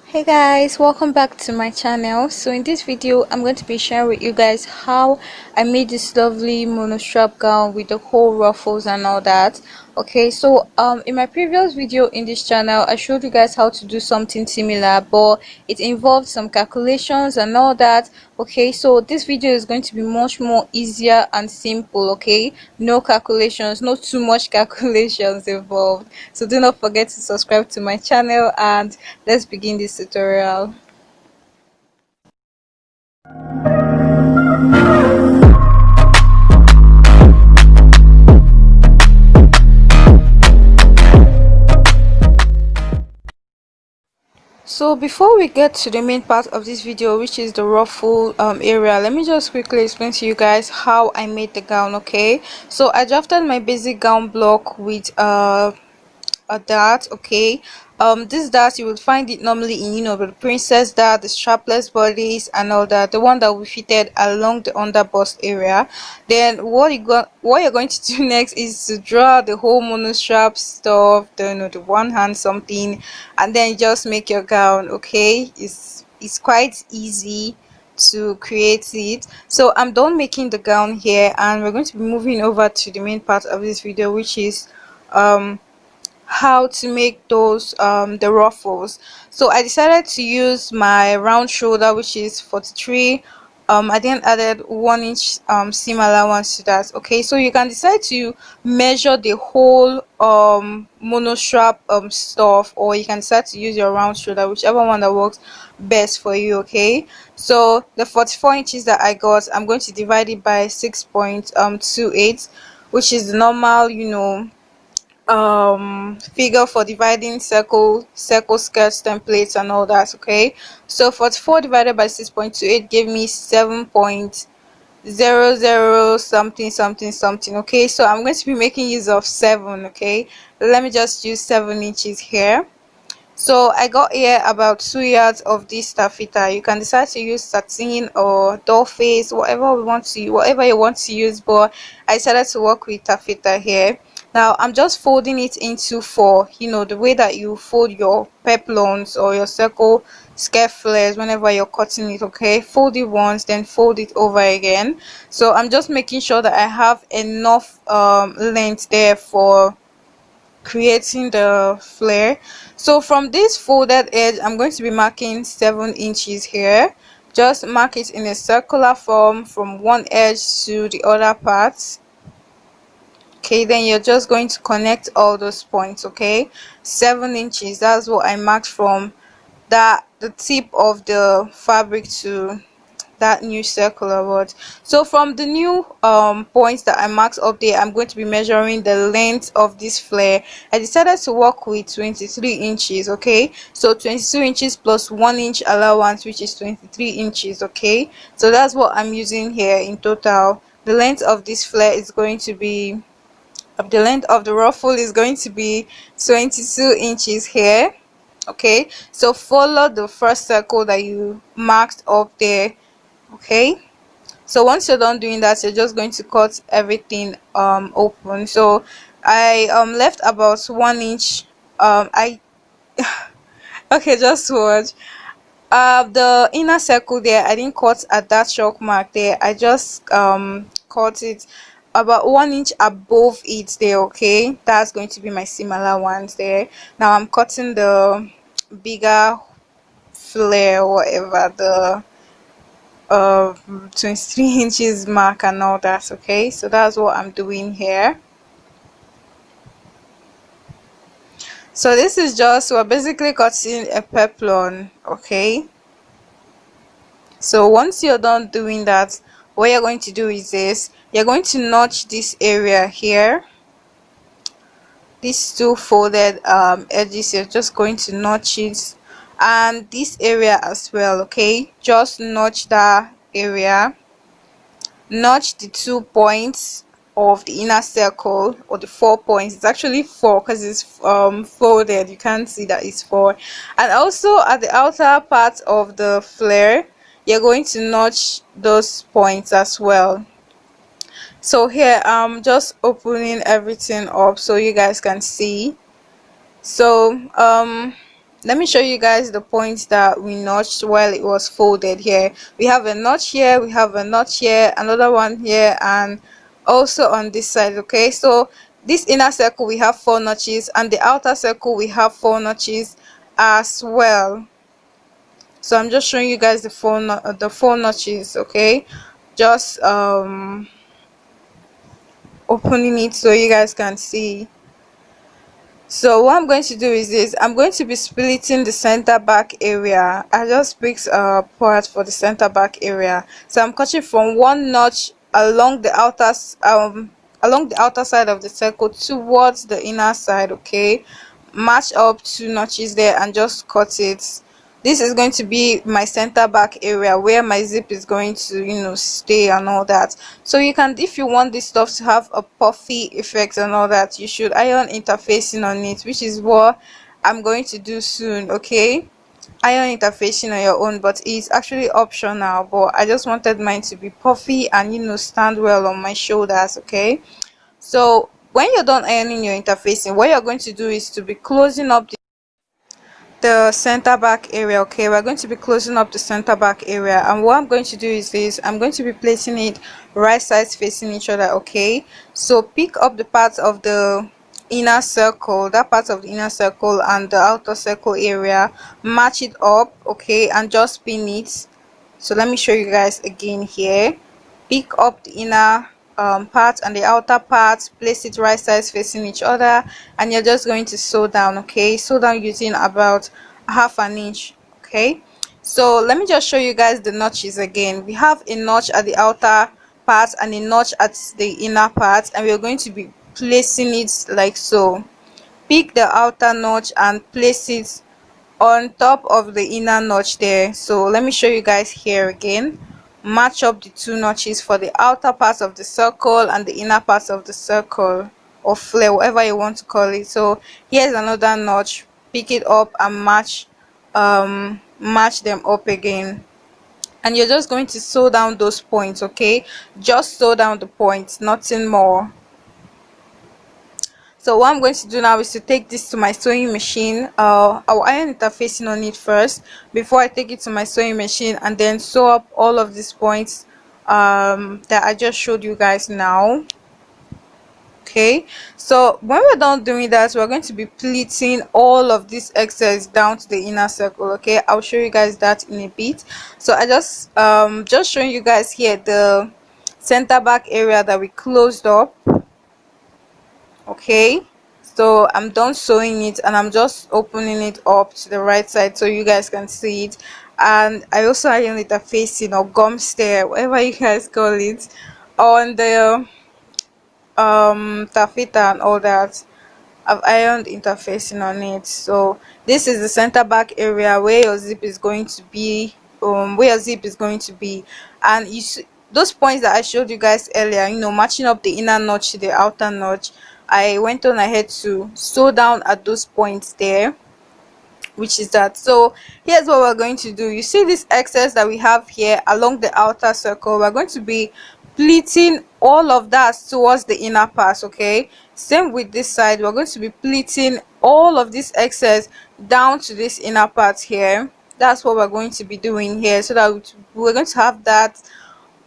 Hey guys, welcome back to my channel. So in this video I'm going to be sharing with you guys how I made this lovely monostrap gown with the whole ruffles and all that. Okay, so in my previous video in this channel I showed you guys how to do something similar, but it involved some calculations and all that. Okay, so this video is going to be much more easier and simple. Okay, no calculations, not too much calculations involved. So do not forget to subscribe to my channel and let's begin this tutorial. So before we get to the main part of this video, which is the ruffle area, let me just quickly explain to you guys how I made the gown. Okay, so I drafted my basic gown block with a dart. Okay, this dart you would find it normally in, the princess dart, the strapless bodies and all that, the one that will be fitted along the under bust area. Then what you're going to do next is to draw the whole monostrap stuff, the one hand something, and then just make your gown. Okay, it's quite easy to create it. So I'm done making the gown here, and we're going to be moving over to the main part of this video, which is how to make those the ruffles. So I decided to use my round shoulder, which is 43. I then added 1 inch seam allowance to that. Okay, so you can decide to measure the whole monostrap stuff, or you can decide to use your round shoulder, whichever one that works best for you. Okay, so the 44 inches that I got, I'm going to divide it by 6.28, which is the normal, figure for dividing circle skirts templates and all that. Okay, so 44 divided by 6.28 gave me 7.00 something something something. Okay, so I'm going to be making use of 7. Okay, let me just use 7 inches here. So I got here about 2 yards of this taffeta. You can decide to use satin or doll face, whatever you want to use, but I decided to work with taffeta here. Now I'm just folding it into 4, the way that you fold your peplons or your circle skirt flares whenever you're cutting it. Okay, fold it once, then fold it over again. So I'm just making sure that I have enough length there for creating the flare. So from this folded edge I'm going to be marking 7 inches here. Just mark it in a circular form from one edge to the other part. Okay, then you're just going to connect all those points. Okay, 7 inches, that's what I marked from the tip of the fabric to that new circular word. So from the new points that I marked up there, I'm going to be measuring the length of this flare. I decided to work with 23 inches. Okay, so 22 inches plus 1 inch allowance, which is 23 inches. Okay, so that's what I'm using here in total. The length of this flare is going to be the length of the ruffle is going to be 22 inches here. Okay, so follow the first circle that you marked up there. Okay, so once you're done doing that, you're just going to cut everything open. So I left about 1 inch. I Okay, just watch. The inner circle there, I didn't cut at that chalk mark there. I just cut it about 1 inch above it there. Okay, that's going to be my seam allowance there. Now I'm cutting the bigger flare, whatever, the 23 inches mark and all that. Okay, so that's what I'm doing here. So this is just, we're basically cutting a peplon. Okay, so once you're done doing that, what you're going to do is this: you're going to notch this area here, these two folded edges. You're just going to notch it, and this area as well. Okay, just notch that area, notch the 2 points of the inner circle, or the 4 points. It's actually 4 because it's folded. You can't see that it's 4. And also at the outer part of the flare, you're going to notch those points as well. So here I'm just opening everything up so you guys can see. So let me show you guys the points that we notched while it was folded. Here we have a notch here, we have a notch here, another one here, and also on this side. Okay, so this inner circle we have 4 notches, and the outer circle we have 4 notches as well. So I'm just showing you guys the four notches. Okay, just opening it so you guys can see. So what I'm going to do is this: I'm going to be splitting the center back area. I just picked a part for the center back area, so I'm cutting from one notch along the outer side of the circle towards the inner side. Okay, match up 2 notches there and just cut it. This is going to be my center back area where my zip is going to, stay and all that. So you can, if you want this stuff to have a puffy effect and all that, you should iron interfacing on it, which is what I'm going to do soon. Okay, iron interfacing on your own, but it's actually optional, but I just wanted mine to be puffy and stand well on my shoulders. Okay, so when you're done ironing your interfacing, what you're going to do is to be closing up the center back area. Okay, we're going to be closing up the center back area, and what I'm going to do is this: I'm going to be placing it right sides facing each other. Okay, so pick up the part of the inner circle, that part of the inner circle and the outer circle area, match it up. Okay, and just pin it. So let me show you guys again. Here, pick up the inner part and the outer part, place it right sides facing each other, and you're just going to sew down. Okay, sew down using about half an inch. Okay, so let me just show you guys the notches again. We have a notch at the outer part and a notch at the inner part, and we're going to be placing it like so. Pick the outer notch and place it on top of the inner notch there. So let me show you guys here again. Match up the 2 notches for the outer part of the circle and the inner part of the circle, or flare, whatever you want to call it. So here's another notch. Pick it up and match them up again, and you're just going to sew down those points. Okay, just sew down the points, nothing more. So what I'm going to do now is to take this to my sewing machine. I'll iron interfacing on it first before I take it to my sewing machine, and then sew up all of these points that I just showed you guys now. Okay, so when we're done doing that, we're going to be pleating all of this excess down to the inner circle. Okay, I'll show you guys that in a bit. So I just showing you guys here the center back area that we closed up. Okay, so I'm done sewing it, and I'm just opening it up to the right side so you guys can see it. And I also iron it a facing or gum stare, whatever you guys call it, on the taffeta and all that. I've ironed interfacing on it. So this is the center back area where your zip is going to be, and you see those points that I showed you guys earlier, matching up the inner notch to the outer notch. I went on ahead to sew down at those points there, which is that. So here's what we're going to do. You see this excess that we have here along the outer circle, we're going to be pleating all of that towards the inner part. Okay, same with this side, we're going to be pleating all of this excess down to this inner part here. That's what we're going to be doing here, so that we're going to have that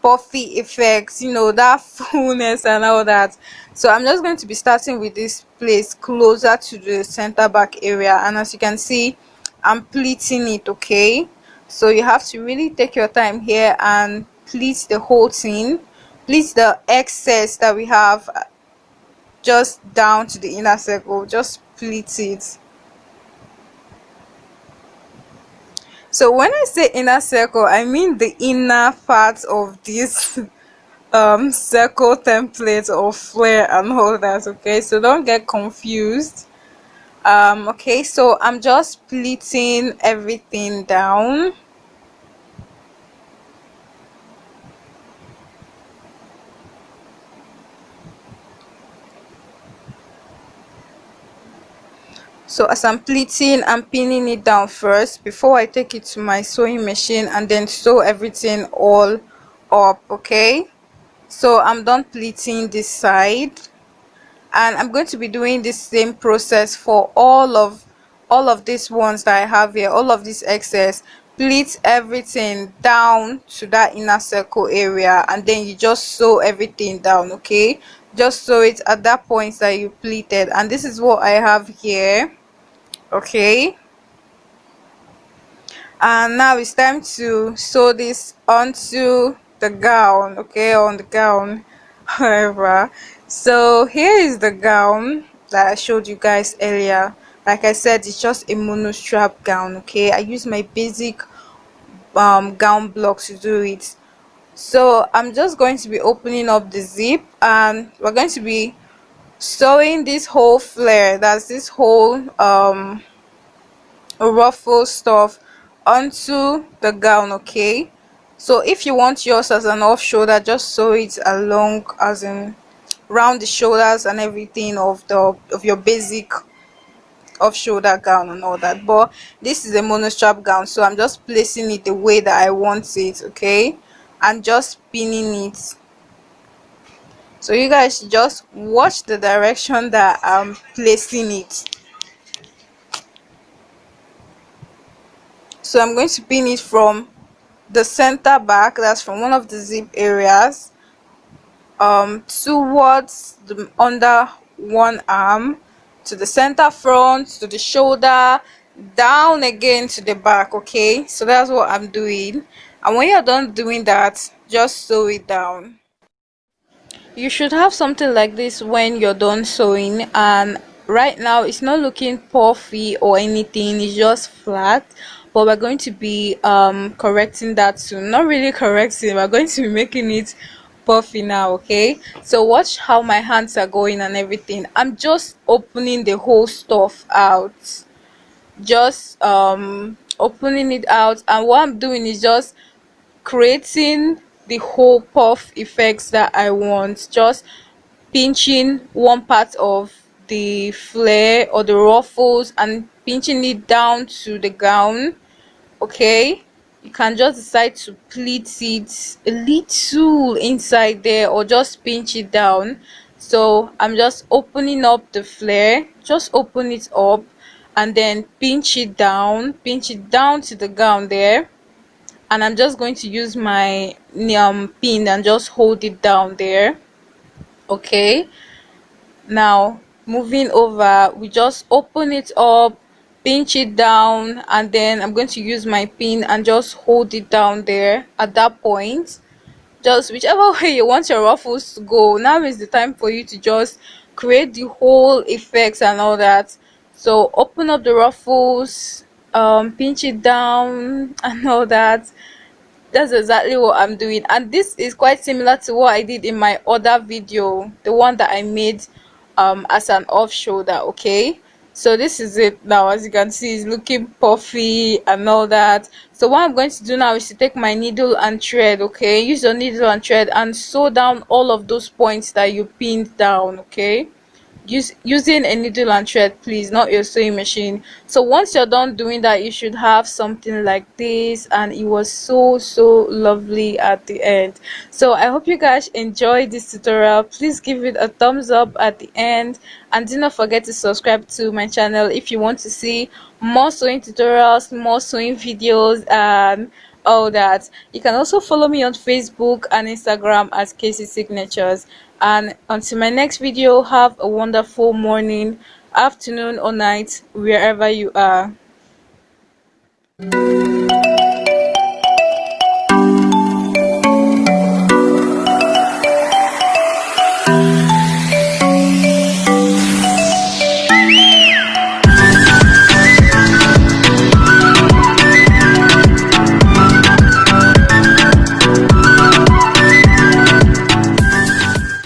puffy effects, that fullness and all that. So I'm just going to be starting with this place closer to the center back area, and as you can see, I'm pleating it. Okay, so you have to really take your time here and pleat the whole thing. Pleat the excess that we have just down to the inner circle, just pleat it. So when I say inner circle, I mean the inner part of this circle template or flare and all that. Okay, so don't get confused. Okay, so I'm just pleating everything down. So as I'm pleating, I'm pinning it down first before I take it to my sewing machine and then sew everything all up. Okay, so I'm done pleating this side, and I'm going to be doing the same process for all of all of these ones that I have here, all of this excess, pleat everything down to that inner circle area, and then you just sew everything down. Okay, just sew it at that point that you pleated, and this is what I have here. Okay, and now it's time to sew this onto the gown. Okay, on the gown. However, so here is the gown that I showed you guys earlier. Like I said, it's just a mono strap gown. Okay, I use my basic gown block to do it. So I'm just going to be opening up the zip, and we're going to be sewing this whole flare, that's this whole ruffle stuff, onto the gown. Okay, so if you want yours as an off shoulder, just sew it along, as in round the shoulders and everything of your basic off shoulder gown and all that. But this is a mono strap gown, so I'm just placing it the way that I want it. Okay, and just pinning it. So you guys should just watch the direction that I'm placing it. So I'm going to pin it from the center back, that's from one of the zip areas, towards the under one arm, to the center front, to the shoulder, down again to the back. Okay, so that's what I'm doing, and when you're done doing that, just sew it down. You should have something like this when you're done sewing, and right now it's not looking puffy or anything, it's just flat. But we're going to be correcting that soon. Not really correcting, we're going to be making it puffy now. Okay, so watch how my hands are going and everything. I'm just opening the whole stuff out, just opening it out, and what I'm doing is just creating the whole puff effects that I want, just pinching one part of the flare or the ruffles and pinching it down to the gown. Okay, you can just decide to pleat it a little inside there or just pinch it down. So I'm just opening up the flare, just open it up, and then pinch it down to the gown there, and I'm just going to use my pin and just hold it down there. Okay, now moving over, we just open it up, pinch it down, and then I'm going to use my pin and just hold it down there. At that point, just whichever way you want your ruffles to go, now is the time for you to just create the whole effects and all that. So open up the ruffles, pinch it down and all that. That's exactly what I'm doing, and this is quite similar to what I did in my other video, the one that I made as an off shoulder. Okay, so this is it now. As you can see, it's looking puffy and all that. So what I'm going to do now is to take my needle and thread. Okay, use your needle and thread and sew down all of those points that you pinned down. Okay, using a needle and thread, please, not your sewing machine. So once you're done doing that, you should have something like this, and it was so lovely at the end. So I hope you guys enjoyed this tutorial. Please give it a thumbs up at the end, and do not forget to subscribe to my channel if you want to see more sewing tutorials, more sewing videos, and all that. You can also follow me on Facebook and Instagram as Casey Signatures. And until my next video, have a wonderful morning, afternoon, or night, wherever you are.